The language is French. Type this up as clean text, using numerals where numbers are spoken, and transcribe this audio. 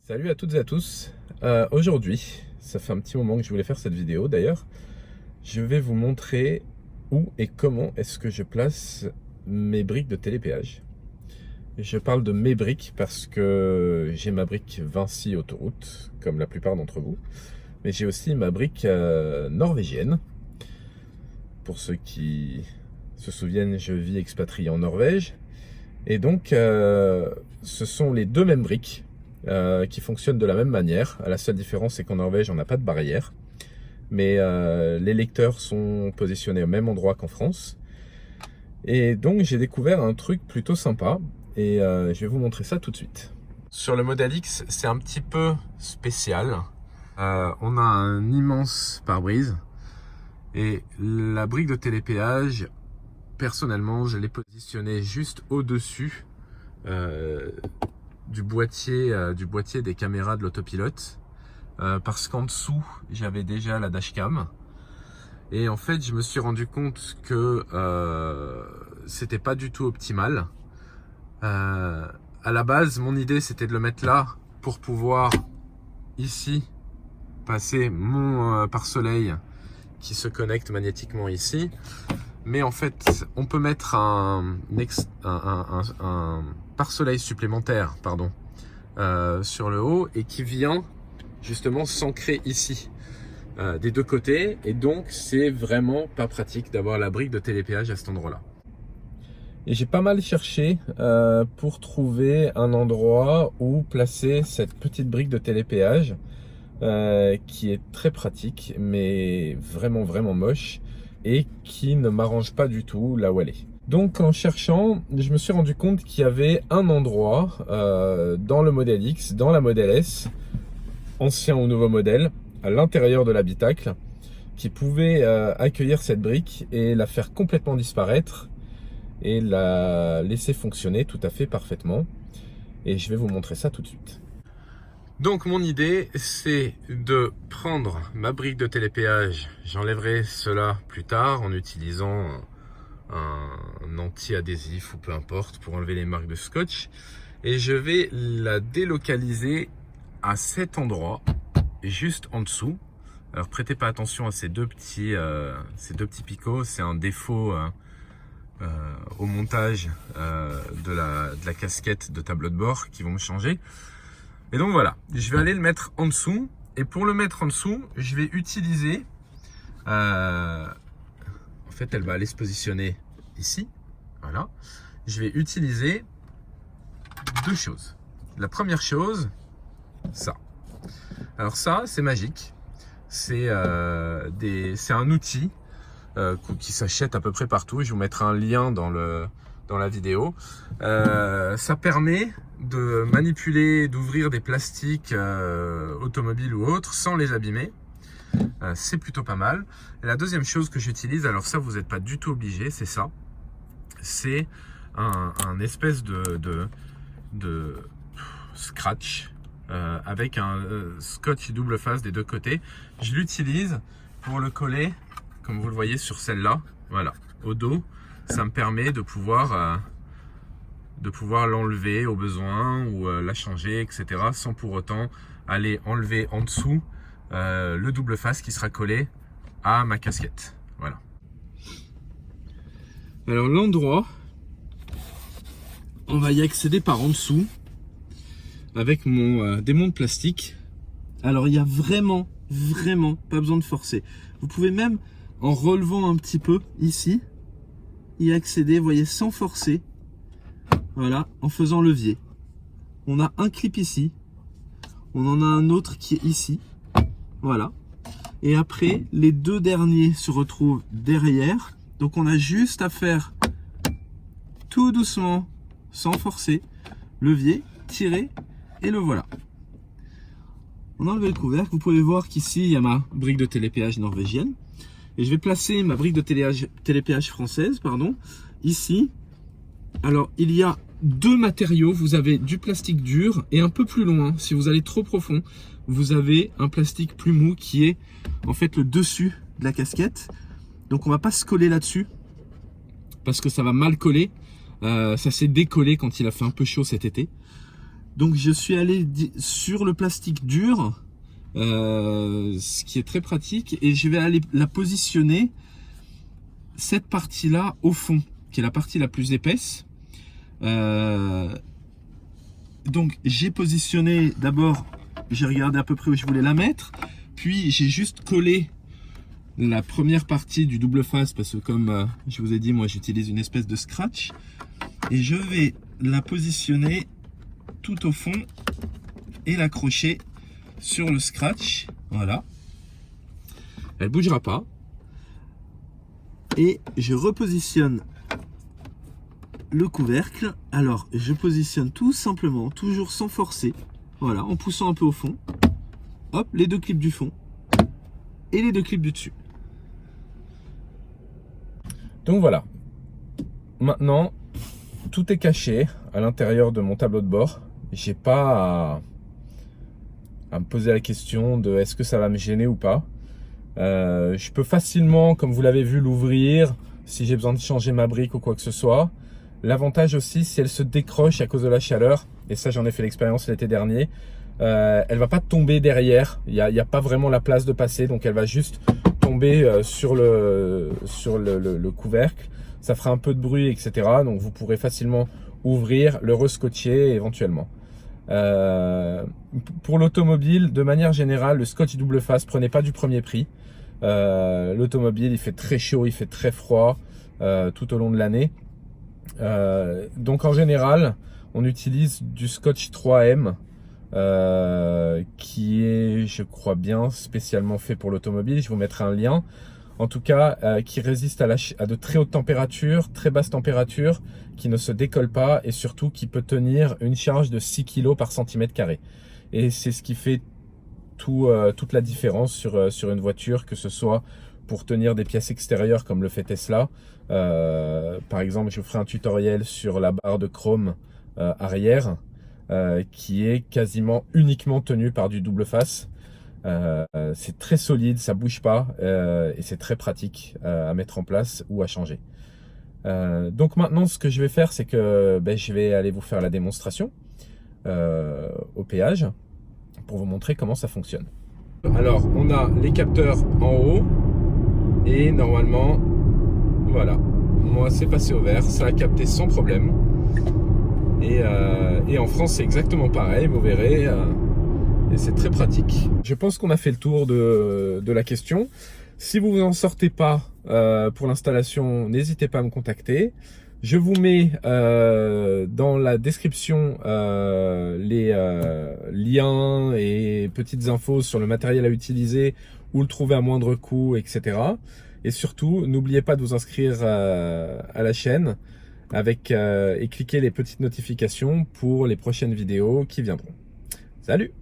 Salut à toutes et à tous. Aujourd'hui, ça fait un petit moment que je voulais faire cette vidéo d'ailleurs. Je vais vous montrer où et comment est-ce que je place mes briques de télépéage. Je parle de mes briques parce que j'ai ma brique Vinci Autoroute, comme la plupart d'entre vous. Mais j'ai aussi ma brique norvégienne. Pour ceux qui se souviennent, je vis expatrié en Norvège. Et donc, ce sont les deux mêmes briques qui fonctionnent de la même manière. La seule différence, c'est qu'en Norvège, on n'a pas de barrière. Mais les lecteurs sont positionnés au même endroit qu'en France. Et donc, j'ai découvert un truc plutôt sympa. Et je vais vous montrer ça tout de suite. Sur le Model X, c'est un petit peu spécial. On a un immense pare-brise. Et la brique de télépéage, personnellement, je l'ai positionnée juste au-dessus du boîtier des caméras de l'autopilote, parce qu'en dessous, j'avais déjà la dashcam. Et en fait, je me suis rendu compte que c'était pas du tout optimal. À la base, mon idée, c'était de le mettre là pour pouvoir, ici, passer mon pare-soleil qui se connecte magnétiquement ici. Mais en fait, on peut mettre un pare-soleil supplémentaire, sur le haut et qui vient justement s'ancrer ici des deux côtés. Et donc, c'est vraiment pas pratique d'avoir la brique de télépéage à cet endroit-là. Et j'ai pas mal cherché pour trouver un endroit où placer cette petite brique de télépéage qui est très pratique, mais vraiment moche, et qui ne m'arrange pas du tout là où elle est. Donc en cherchant, je me suis rendu compte qu'il y avait un endroit dans le Model X, dans la Model S, ancien ou nouveau modèle, à l'intérieur de l'habitacle, qui pouvait accueillir cette brique et la faire complètement disparaître et la laisser fonctionner tout à fait parfaitement. Et je vais vous montrer ça tout de suite. Donc mon idée, c'est de prendre ma brique de télépéage. J'enlèverai cela plus tard en utilisant un anti-adhésif ou peu importe pour enlever les marques de scotch. Et je vais la délocaliser à cet endroit, juste en dessous. Alors prêtez pas attention à ces deux petits picots, c'est un défaut au montage de la casquette de tableau de bord qui vont me changer. Et donc voilà, je vais aller le mettre en dessous. Et pour le mettre en dessous, je vais utiliser... en fait, elle va aller se positionner ici. Voilà. Je vais utiliser deux choses. La première chose, ça. Alors ça, c'est magique. C'est un outil qui s'achète à peu près partout. Je vous mettrai un lien dans la vidéo. Ça permet de manipuler, d'ouvrir des plastiques automobiles ou autres sans les abîmer. C'est plutôt pas mal. Et la deuxième chose que j'utilise, alors ça vous n'êtes pas du tout obligé, c'est ça. C'est un espèce de scratch avec un scotch double face des deux côtés. Je l'utilise pour le coller, comme vous le voyez sur celle-là, voilà, au dos. Ça me permet de pouvoir l'enlever au besoin ou la changer, etc. sans pour autant aller enlever en dessous le double face qui sera collé à ma casquette. Voilà. Alors l'endroit, on va y accéder par en dessous avec mon démonte plastique. Alors il y a vraiment pas besoin de forcer. Vous pouvez même, en relevant un petit peu ici, y accéder, vous voyez, sans forcer. Voilà, en faisant levier. On a un clip ici. On en a un autre qui est ici. Voilà. Et après, les deux derniers se retrouvent derrière. Donc on a juste à faire tout doucement, sans forcer. Levier, tirer, et le voilà. On a enlevé le couvercle. Vous pouvez voir qu'ici, il y a ma brique de télépéage norvégienne. Et je vais placer ma brique de télépéage française, ici. Alors, il y a deux matériaux. Vous avez du plastique dur et un peu plus loin, si vous allez trop profond, vous avez un plastique plus mou qui est en fait le dessus de la casquette. Donc, on va pas se coller là-dessus parce que ça va mal coller. Ça s'est décollé quand il a fait un peu chaud cet été. Donc je suis allé sur le plastique dur, ce qui est très pratique, et je vais aller la positionner, cette partie-là, au fond, qui est la partie la plus épaisse. Donc j'ai positionné, d'abord j'ai regardé à peu près où je voulais la mettre, puis j'ai juste collé la première partie du double face, parce que comme je vous ai dit, moi j'utilise une espèce de scratch, et je vais la positionner tout au fond et l'accrocher sur le scratch. Voilà, elle bougera pas, et je repositionne le couvercle. Alors je positionne tout simplement, toujours sans forcer, voilà, en poussant un peu au fond, hop, les deux clips du fond et les deux clips du dessus. Donc voilà, maintenant tout est caché à l'intérieur de mon tableau de bord. J'ai pas à me poser la question de est-ce que ça va me gêner ou pas. Je peux facilement, comme vous l'avez vu, l'ouvrir si j'ai besoin de changer ma brique ou quoi que ce soit. L'avantage aussi, si elle se décroche à cause de la chaleur, et ça j'en ai fait l'expérience l'été dernier, elle va pas tomber derrière, il n'y a pas vraiment la place de passer, donc elle va juste tomber sur le couvercle. Ça fera un peu de bruit, etc. Donc vous pourrez facilement ouvrir, le rescotcher éventuellement. Pour l'automobile, de manière générale, le scotch double face, prenez pas du premier prix. L'automobile, il fait très chaud, il fait très froid tout au long de l'année. Donc en général, on utilise du scotch 3M qui est, je crois bien, spécialement fait pour l'automobile. Je vous mettrai un lien. En tout cas, qui résiste à de très hautes températures, très basses températures, qui ne se décolle pas et surtout qui peut tenir une charge de 6 kg par centimètre carré. Et c'est ce qui fait toute la différence sur une voiture, que ce soit pour tenir des pièces extérieures comme le fait Tesla. Par exemple, je vous ferai un tutoriel sur la barre de chrome arrière qui est quasiment uniquement tenue par du double face. C'est très solide, ça bouge pas et c'est très pratique à mettre en place ou à changer. Donc maintenant, ce que je vais faire, c'est que je vais aller vous faire la démonstration au péage pour vous montrer comment ça fonctionne. Alors, on a les capteurs en haut et normalement, voilà, moi c'est passé au vert, ça a capté sans problème. Et en France, c'est exactement pareil, vous verrez. Et c'est très pratique. Je pense qu'on a fait le tour de la question. Si vous n'en sortez pas pour l'installation, n'hésitez pas à me contacter. Je vous mets dans la description les liens et petites infos sur le matériel à utiliser, où le trouver à moindre coût, etc. Et surtout, n'oubliez pas de vous inscrire à la chaîne et cliquer les petites notifications pour les prochaines vidéos qui viendront. Salut!